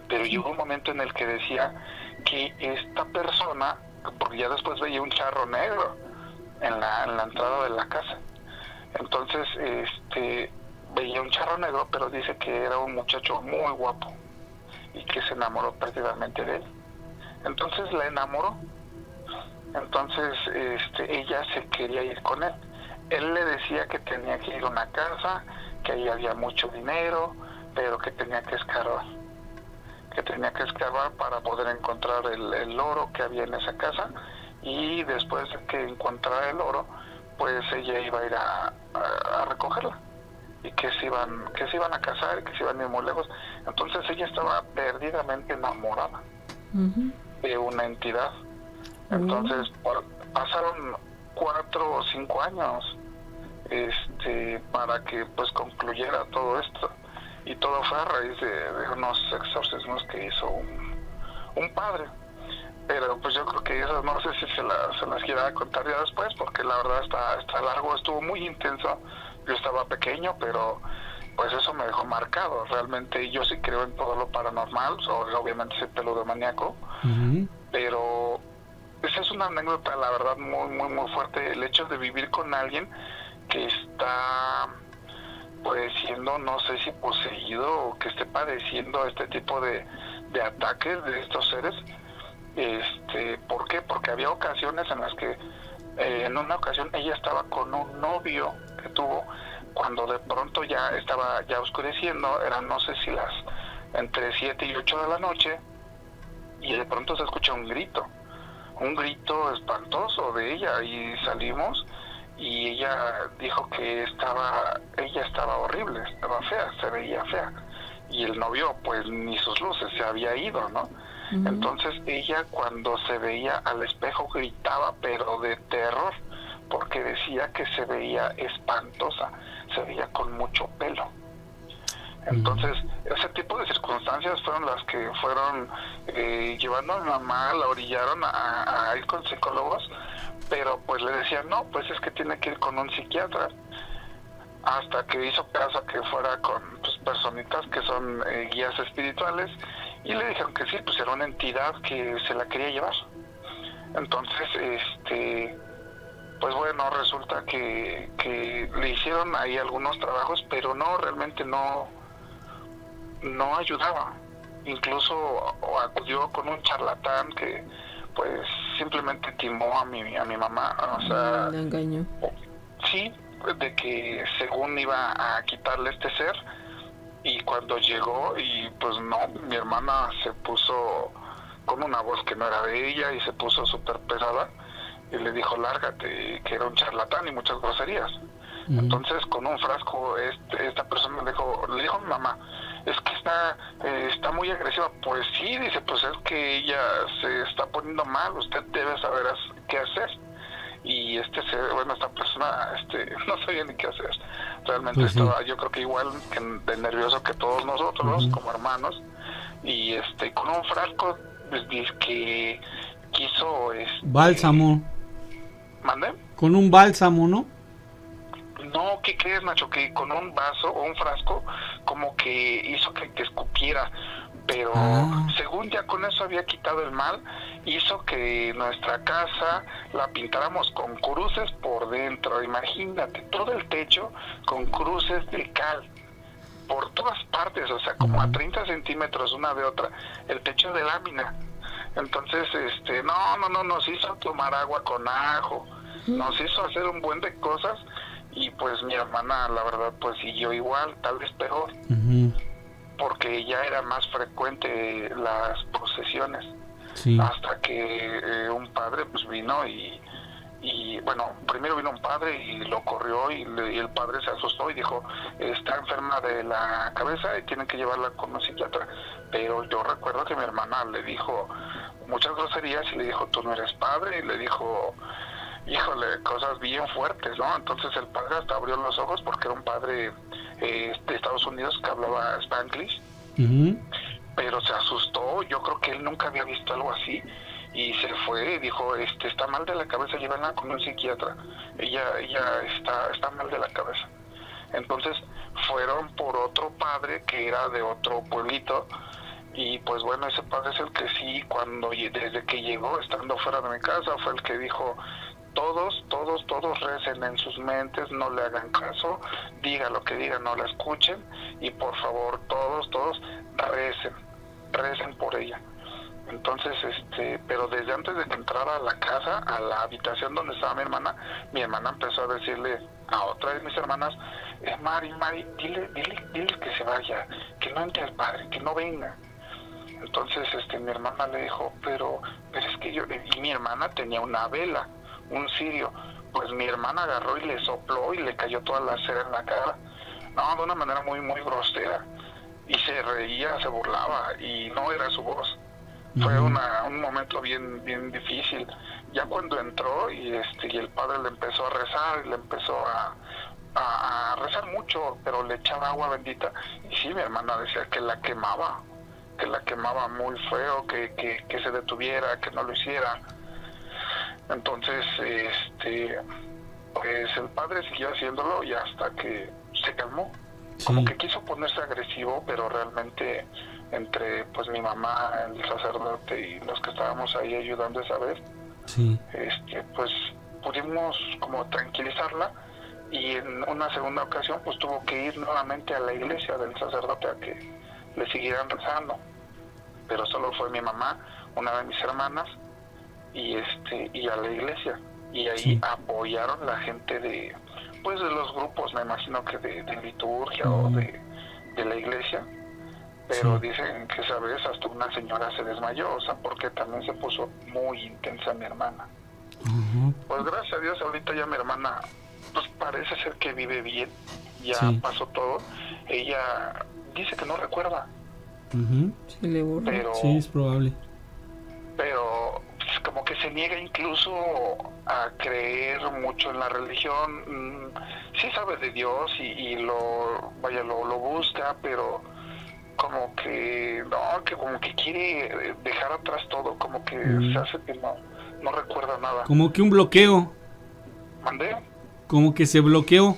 Pero llegó un momento en el que decía que esta persona, porque ya después veía un charro negro en la entrada de la casa. Entonces, veía un charro negro, pero dice que era un muchacho muy guapo y que se enamoró perdidamente de él. Entonces la enamoró. Entonces, ella se quería ir con él. Él le decía que tenía que ir a una casa, que ahí había mucho dinero, pero que tenía que escarbar. Que tenía que escarbar para poder encontrar el oro que había en esa casa, y después de que encontrara el oro, pues ella iba a ir a recogerla, y que se iban a casar y que se iban a ir muy lejos. Entonces ella estaba perdidamente enamorada de una entidad. Entonces pasaron 4 o 5 años para que pues concluyera todo esto, y todo fue a raíz de unos exorcismos que hizo un padre. Pero pues yo creo que esas no sé si se las quiera contar ya después, porque la verdad está largo, estuvo muy intenso. Yo estaba pequeño, pero pues eso me dejó marcado. Realmente yo sí creo en todo lo paranormal, obviamente soy peludomaníaco, pero esa es una anécdota, la verdad, muy, muy, muy fuerte. El hecho de vivir con alguien que está pues siendo, no sé si poseído o que esté padeciendo este tipo de ataques de estos seres. ¿Por qué? Porque había ocasiones en las que en una ocasión ella estaba con un novio que tuvo, cuando de pronto ya estaba oscureciendo, eran no sé si las entre 7 y 8 de la noche, y de pronto se escucha un grito espantoso de ella, y salimos y ella dijo que ella estaba horrible, estaba fea, se veía fea, y el novio pues ni sus luces, se había ido, ¿no? Entonces ella, cuando se veía al espejo, gritaba, pero de terror, porque decía que se veía espantosa, se veía con mucho pelo. Entonces ese tipo de circunstancias fueron las que fueron llevando a mi mamá, la orillaron a ir con psicólogos, pero pues le decían, no, pues es que tiene que ir con un psiquiatra, hasta que hizo caso a que fuera con pues, personitas que son guías espirituales, y le dijeron que sí, pues era una entidad que se la quería llevar. Entonces, pues bueno, resulta que le hicieron ahí algunos trabajos, pero no, realmente no ayudaba. Incluso acudió con un charlatán que pues simplemente timó a mi mamá, o sea, la engañó. Sí, de que según iba a quitarle este ser, y cuando llegó, y pues no, mi hermana se puso con una voz que no era de ella y se puso súper pesada y le dijo lárgate, que era un charlatán y muchas groserías. Entonces con un frasco esta persona le dijo a mi mamá, es que está muy agresiva. Pues sí, dice, pues es que ella se está poniendo mal, usted debe saber qué hacer. Y esta persona no sabía ni qué hacer. Realmente pues estaba, yo creo que igual de nervioso que todos nosotros, como hermanos. Y con un frasco pues, que quiso bálsamo. ¿Mande? Con un bálsamo, ¿no? No, ¿qué crees, Nacho? Que con un vaso o un frasco como que hizo que escupiera, pero según ya con eso había quitado el mal, hizo que nuestra casa la pintáramos con cruces por dentro. Imagínate, todo el techo con cruces de cal por todas partes, o sea, como a 30 centímetros una de otra, el techo de lámina. Entonces, nos hizo tomar agua con ajo, nos hizo hacer un buen de cosas. Y pues mi hermana, la verdad, pues siguió igual, tal vez peor, porque ya era más frecuente las posesiones, hasta que un padre pues vino y bueno, primero vino un padre y lo corrió y el padre se asustó y dijo, está enferma de la cabeza y tienen que llevarla con un psiquiatra. Pero yo recuerdo que mi hermana le dijo muchas groserías y le dijo, tú no eres padre, y le dijo, híjole, cosas bien fuertes, ¿no? Entonces el padre hasta abrió los ojos porque era un padre de Estados Unidos que hablaba Spanglish, pero se asustó. Yo creo que él nunca había visto algo así y se fue y dijo, está mal de la cabeza, llévenla con un psiquiatra, ella está mal de la cabeza. Entonces fueron por otro padre que era de otro pueblito. Y pues bueno, ese padre es el que sí, desde que llegó, estando fuera de mi casa, fue el que dijo, todos recen en sus mentes, no le hagan caso, diga lo que diga, no la escuchen, y por favor, todos recen por ella. Entonces, pero desde antes de que entrara a la casa, a la habitación donde estaba mi hermana empezó a decirle a otra de mis hermanas, Mari, dile que se vaya, que no entre el padre, que no venga. Entonces mi hermana le dijo, pero es que y mi hermana tenía una vela, un cirio, pues mi hermana agarró y le sopló y le cayó toda la cera en la cara, de una manera muy muy grosera, y se reía, se burlaba y no era su voz. Fue un momento bien difícil. Ya cuando entró y el padre le empezó a rezar y le empezó a rezar mucho, pero le echaba agua bendita, y sí, mi hermana decía que la quemaba muy feo, que se detuviera, que no lo hiciera. Entonces, pues el padre siguió haciéndolo y hasta que se calmó. Como que quiso ponerse agresivo, pero realmente entre pues mi mamá, el sacerdote y los que estábamos ahí ayudando esa vez, pues pudimos como tranquilizarla, y en una segunda ocasión pues tuvo que ir nuevamente a la iglesia del sacerdote a que le siguieran rezando, pero solo fue mi mamá, una de mis hermanas y a la iglesia, y ahí apoyaron la gente de los grupos, me imagino que de liturgia o de la iglesia, pero dicen que esa vez hasta una señora se desmayó, o sea, porque también se puso muy intensa mi hermana. Pues gracias a Dios ahorita ya mi hermana pues parece ser que vive bien, ya pasó todo. Ella dice que no recuerda, se le borra. Pero, sí, es probable, pero pues, como que se niega incluso a creer mucho en la religión. Sí sabe de Dios y lo busca, pero como que como que quiere dejar atrás todo, como que se hace que no recuerda nada. Como que un bloqueo. ¿Mandé? Como que se bloqueó.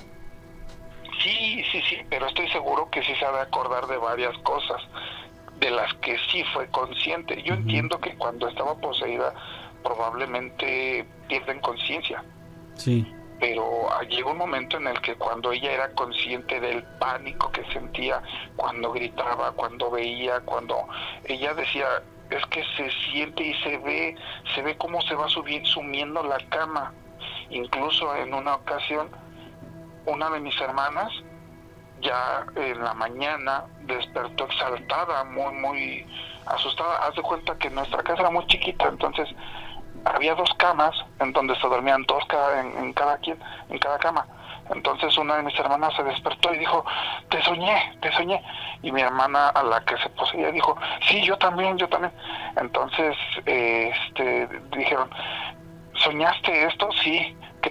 Sí, pero estoy seguro que sí se ha de acordar de varias cosas, de las que sí fue consciente. Yo entiendo que cuando estaba poseída probablemente pierden conciencia. Sí. Pero llegó un momento en el que cuando ella era consciente del pánico que sentía, cuando gritaba, cuando veía, cuando ella decía, es que se siente y se ve cómo se va sumiendo la cama. Incluso en una ocasión, una de mis hermanas ya en la mañana despertó exaltada, muy asustada. Haz de cuenta que nuestra casa era muy chiquita, entonces había 2 camas en donde se dormían 2 en cada cama. Entonces una de mis hermanas se despertó y dijo, te soñé. Y mi hermana, a la que se poseía, dijo, sí, yo también. Entonces dijeron, ¿soñaste esto? Sí. Que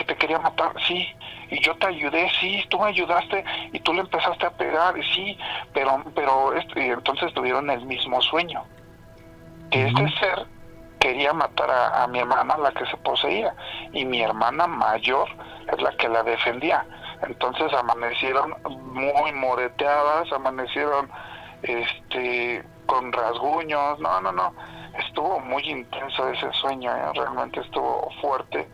te quería matar, sí. Y yo te ayudé, sí, tú me ayudaste y tú le empezaste a pegar, sí, pero y entonces tuvieron el mismo sueño, que este ser quería matar a mi hermana, la que se poseía, y mi hermana mayor es la que la defendía. Entonces amanecieron muy moreteadas, amanecieron con rasguños. No, estuvo muy intenso ese sueño, realmente estuvo fuerte.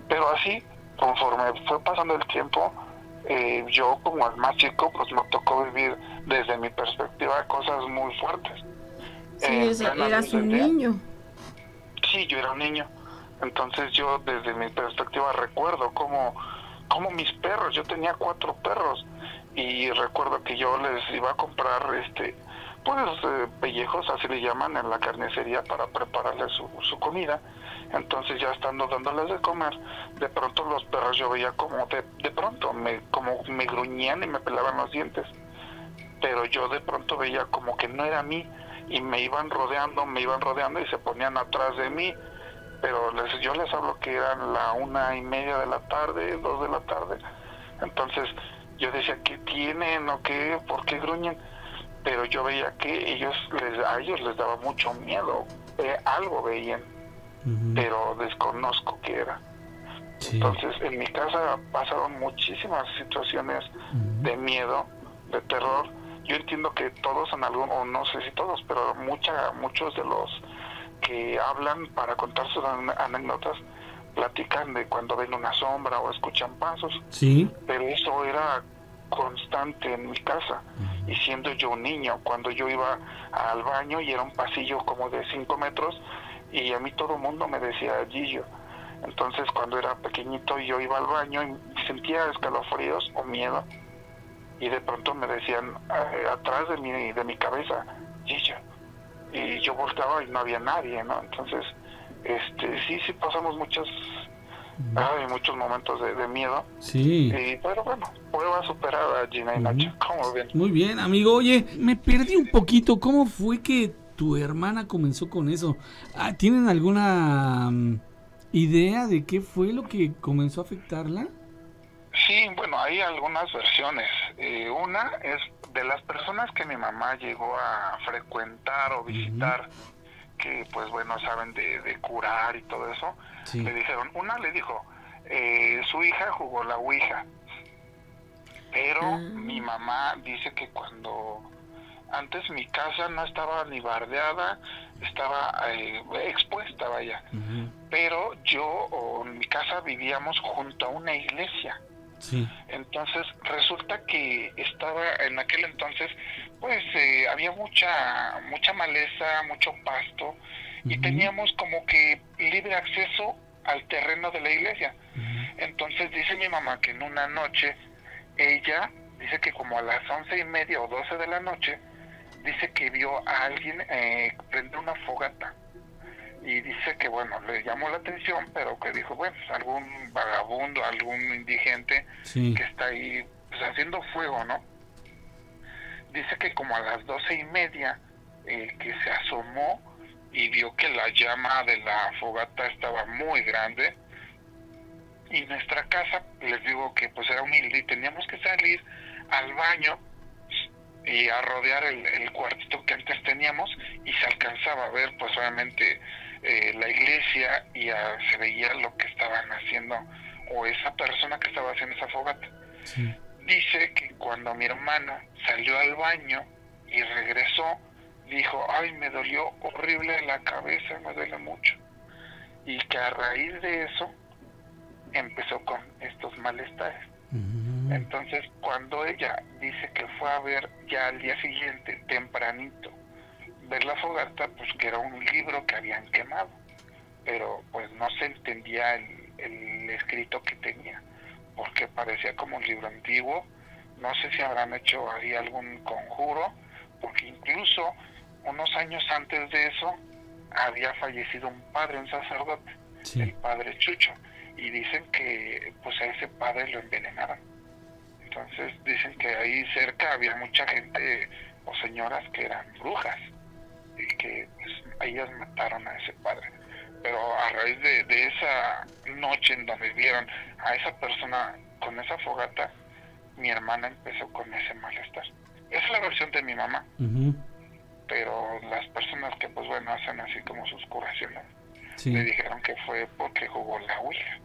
Pero así, conforme fue pasando el tiempo, yo como el más chico, pues me tocó vivir desde mi perspectiva cosas muy fuertes. Sí, eras un niño. Sí, yo era un niño. Entonces yo desde mi perspectiva recuerdo cómo mis perros, yo tenía 4 perros, y recuerdo que yo les iba a comprar pellejos, así le llaman en la carnicería, para prepararles su comida. Entonces ya estando dándoles de comer, de pronto los perros yo veía como de pronto me gruñían y me pelaban los dientes, pero yo de pronto veía como que no era mí, y me iban rodeando y se ponían atrás de mí. Pero yo les hablo que eran la 1:30 de la tarde, 2 de la tarde. Entonces yo decía, ¿qué tienen o qué? ¿Por qué gruñen? Pero yo veía que a ellos les daba mucho miedo. Algo veían, pero desconozco qué era. Sí. Entonces en mi casa pasaron muchísimas situaciones de miedo, de terror. Yo entiendo que todos o no sé si todos, pero muchos de los que hablan para contar sus anécdotas platican de cuando ven una sombra o escuchan pasos. Sí. Pero eso era constante en mi casa. Y siendo yo un niño, cuando yo iba al baño y era un pasillo como de 5 metros, y a mí todo el mundo me decía Gillo. Entonces cuando era pequeñito yo iba al baño y sentía escalofríos o miedo, y de pronto me decían atrás de mi cabeza, Gillo. Y yo volteaba y no había nadie, ¿no? Entonces, sí pasamos muchos momentos de miedo. Sí. Pero bueno, prueba superada, Gina y Nacho. ¿Cómo ven? Muy bien, amigo. Oye, me perdí un poquito. ¿Cómo fue que tu hermana comenzó con eso? ¿Tienen alguna idea de qué fue lo que comenzó a afectarla? Sí, bueno, hay algunas versiones. Una es de las personas que mi mamá llegó a frecuentar o visitar, que pues bueno, saben de curar y todo eso. Sí. Le dijo, su hija jugó la ouija, pero mi mamá dice que cuando antes mi casa no estaba ni bardeada, estaba expuesta, vaya, pero en mi casa vivíamos junto a una iglesia. Sí. Entonces resulta que estaba en aquel entonces, pues había mucha maleza, mucho pasto, y teníamos como que libre acceso al terreno de la iglesia. Entonces dice mi mamá que en una noche ella dice que como a las 11:30 o 12 de la noche, dice que vio a alguien prender una fogata. Y dice que bueno, le llamó la atención, pero que dijo, bueno, algún vagabundo, algún indigente que está ahí pues haciendo fuego, ¿no? Dice que como a las 12:30 que se asomó y vio que la llama de la fogata estaba muy grande, y nuestra casa, les digo que pues era humilde y teníamos que salir al baño y a rodear el cuartito que antes teníamos, y se alcanzaba a ver pues obviamente la iglesia, y se veía lo que estaban haciendo, o esa persona que estaba haciendo esa fogata. Sí. Dice que cuando mi hermano salió al baño y regresó, dijo, ay, me dolió horrible la cabeza, me duele mucho, y que a raíz de eso empezó con estos malestares. Entonces cuando ella dice que fue a ver ya al día siguiente, tempranito, ver la fogata, pues que era un libro que habían quemado, pero pues no se entendía el escrito que tenía, porque parecía como un libro antiguo, no sé si habrán hecho ahí algún conjuro, porque incluso unos años antes de eso había fallecido un padre, un sacerdote, Sí. el padre Chucho, y dicen que pues a ese padre lo envenenaron. Entonces dicen que ahí cerca había mucha gente o señoras que eran brujas y que pues, ellas mataron a ese padre. Pero a raíz de esa noche en donde vieron a esa persona con esa fogata, mi hermana empezó con ese malestar. Esa es la versión de mi mamá, Ujú. pero las personas que pues bueno hacen así como sus curaciones Sí. le dijeron que fue porque jugó la Ouija.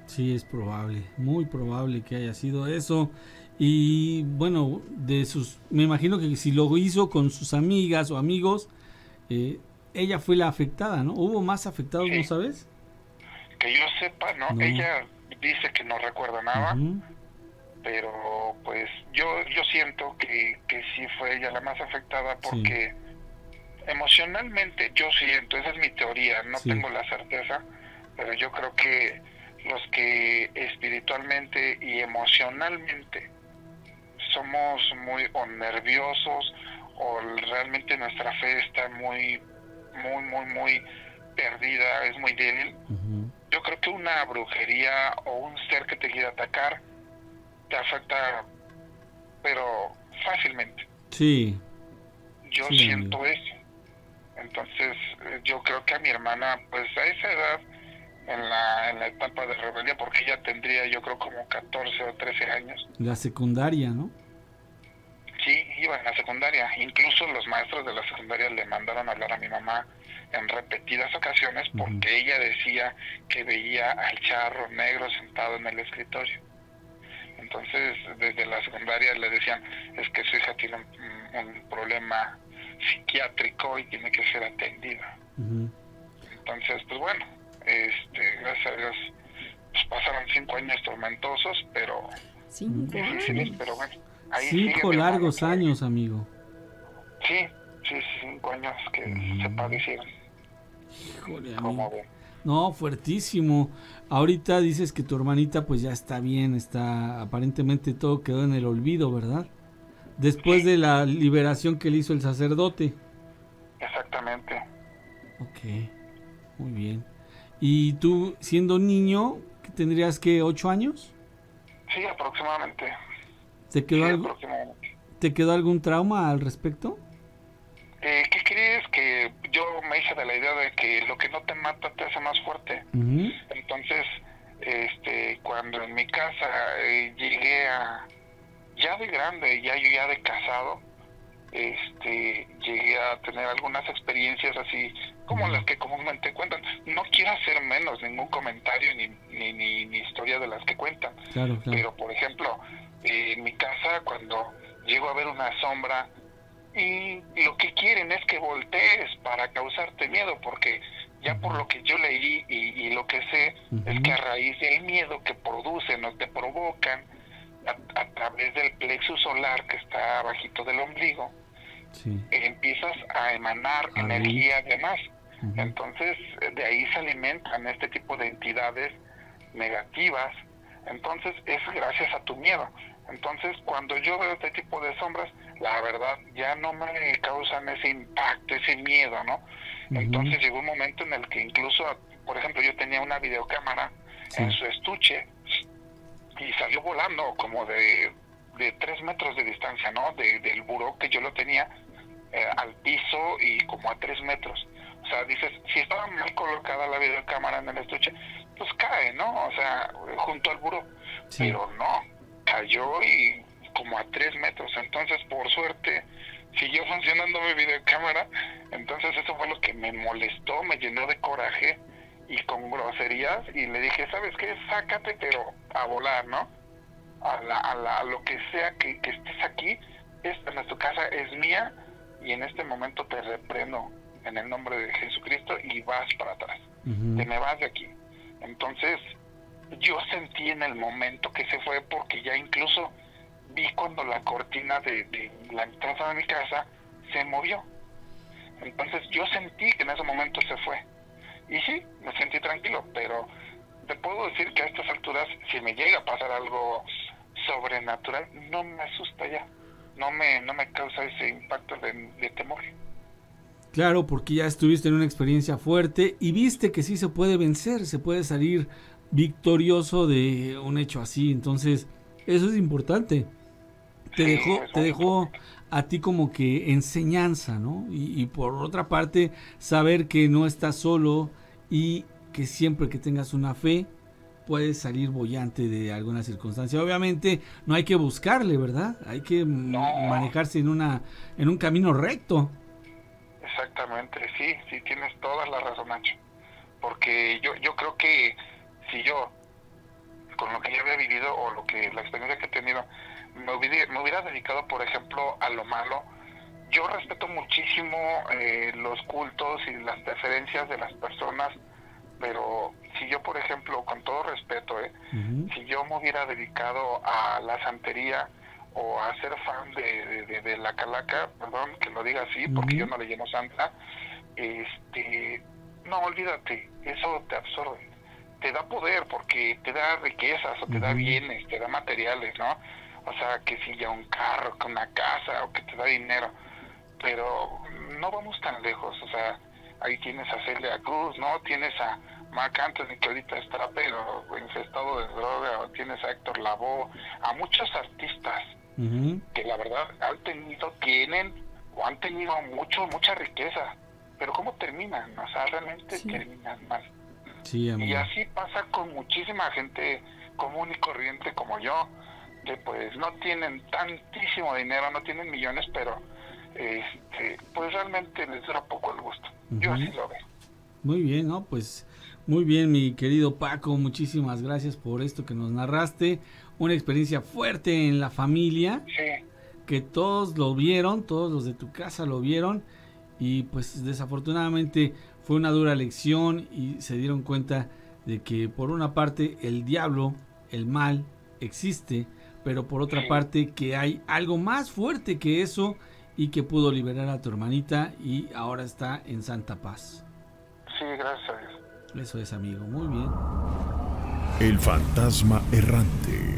Sí, es probable, muy probable que haya sido eso. Y bueno, me imagino que si lo hizo con sus amigas o amigos, ella fue la afectada, ¿no? ¿Hubo más afectados, Sí. no sabes? Que yo sepa, ¿no? No. Ella dice que no recuerda nada, Ujú. pero pues yo siento que sí fue ella la más afectada porque emocionalmente yo siento, esa es mi teoría, no Sí. tengo la certeza, pero yo creo que los que espiritualmente y emocionalmente somos muy o nerviosos o realmente nuestra fe está muy perdida, es muy débil. Ujú. Yo creo que una brujería o un ser que te quiera atacar te afecta, pero fácilmente. Sí, Yo Sí, siento amigo. eso. Entonces, yo creo que a mi hermana, pues a esa edad, en la etapa de rebeldía, porque ella tendría, yo creo, como 14 o 13 años. la secundaria, ¿no? Sí, iba en la secundaria. Incluso los maestros de la secundaria le mandaron a hablar a mi mamá en repetidas ocasiones porque ella decía que veía al charro negro sentado en el escritorio. Entonces, desde la secundaria le decían, es que su hija tiene un problema psiquiátrico y tiene que ser atendida. Ujú. Entonces, pues bueno, gracias a Dios, pues pasaron 5 años tormentosos, pero 5 difíciles, años. pero bueno. Ahí sigue 5 mi hermano largos todavía. años, amigo. Sí, 5 años que se padecieron, Híjole, como amigo. ven. No, fuertísimo. Ahorita dices que tu hermanita pues ya está bien, aparentemente todo quedó en el olvido, ¿verdad? Después de la liberación que le hizo el sacerdote. Exactamente. Ok, muy bien. ¿Y tú siendo niño, que tendrías que 8 años? Sí, aproximadamente. ¿Te quedó, Sí, algo, aproximadamente. ¿Te quedó algún trauma al respecto? ¿Qué crees? Que yo me hice de la idea de que lo que no te mata te hace más fuerte. Ujú. Entonces, cuando en mi casa llegué a, ya de grande, yo ya de casado, llegué a tener algunas experiencias así como las que comúnmente cuentan. No quiero hacer menos ningún comentario ni historia de las que cuentan. Claro, claro. Pero, por ejemplo, en mi casa, cuando llego a ver una sombra, y lo que quieren es que voltees para causarte miedo, porque ya por lo que yo leí y lo que sé, es que a raíz del miedo que producen o te provocan a través del plexo solar que está abajito del ombligo, Sí. empiezas a emanar energía de más. Entonces, de ahí se alimentan este tipo de entidades negativas. Entonces, es gracias a tu miedo. Entonces, cuando yo veo este tipo de sombras, la verdad, ya no me causan ese impacto, ese miedo, ¿no? Entonces, llegó un momento en el que incluso, por ejemplo, yo tenía una videocámara en su estuche y salió volando como de 3 metros de distancia, ¿no? Del buró que yo lo tenía al piso y como a 3 metros. O sea, dices, si estaba mal colocada la videocámara en el estuche, pues cae, ¿no? O sea, junto al buró. Sí. Pero no, cayó y como a 3 metros. Entonces, por suerte, siguió funcionando mi videocámara. Entonces, eso fue lo que me molestó, me llenó de coraje y con groserías. Y le dije, ¿sabes qué? Sácate, pero a volar, ¿no? A lo que sea que estés aquí, esta en tu casa es mía y en este momento te reprendo en el nombre de Jesucristo y vas para atrás. Te me vas de aquí. Entonces, yo sentí en el momento que se fue, porque ya incluso vi cuando la cortina de la entrada de mi casa se movió. Entonces yo sentí que en ese momento se fue. Y sí, me sentí tranquilo, pero te puedo decir que a estas alturas, si me llega a pasar algo sobrenatural no me asusta ya, no me causa ese impacto de temor. Claro, porque ya estuviste en una experiencia fuerte y viste que sí se puede vencer, se puede salir victorioso de un hecho así. Entonces, eso es importante. Te dejó a ti como que enseñanza, ¿no? Y por otra parte, saber que no estás solo y que siempre que tengas una fe, puedes salir boyante de alguna circunstancia. Obviamente, no hay que buscarle, ¿verdad? Hay que manejarse en un camino recto. Exactamente, sí, tienes toda la razón, Nacho. Porque yo creo que si yo, con lo que yo había vivido o la experiencia que he tenido, me hubiera dedicado, por ejemplo, a lo malo, yo respeto muchísimo los cultos y las preferencias de las personas, pero si yo, por ejemplo, con todo respeto, si yo me hubiera dedicado a la santería o a ser fan de la calaca, perdón que lo diga así, porque yo no le llamo santa, no, olvídate, eso te absorbe, te da poder porque te da riquezas o te da bienes, te da materiales, ¿no? O sea, que si ya un carro, que una casa o que te da dinero, pero no vamos tan lejos, o sea, ahí tienes a Celia Cruz, ¿no? Tienes a Marc Anthony, que ahorita está pero infestado de droga, o tienes a Héctor Lavoe, a muchos artistas que la verdad tienen o han tenido mucha riqueza, pero ¿cómo terminan? O sea, realmente terminan mal. Sí, y así pasa con muchísima gente común y corriente como yo, que pues no tienen tantísimo dinero, no tienen millones, pero pues realmente les dura poco el gusto. Yo así lo veo. Muy bien, ¿no? Pues muy bien, mi querido Paco, muchísimas gracias por esto que nos narraste, una experiencia fuerte en la familia, que todos lo vieron, todos los de tu casa lo vieron, y pues desafortunadamente fue una dura lección y se dieron cuenta de que por una parte el diablo, el mal, existe, pero por otra parte que hay algo más fuerte que eso y que pudo liberar a tu hermanita y ahora está en santa paz. Sí, gracias a Dios. Eso es, amigo, muy bien. El fantasma errante.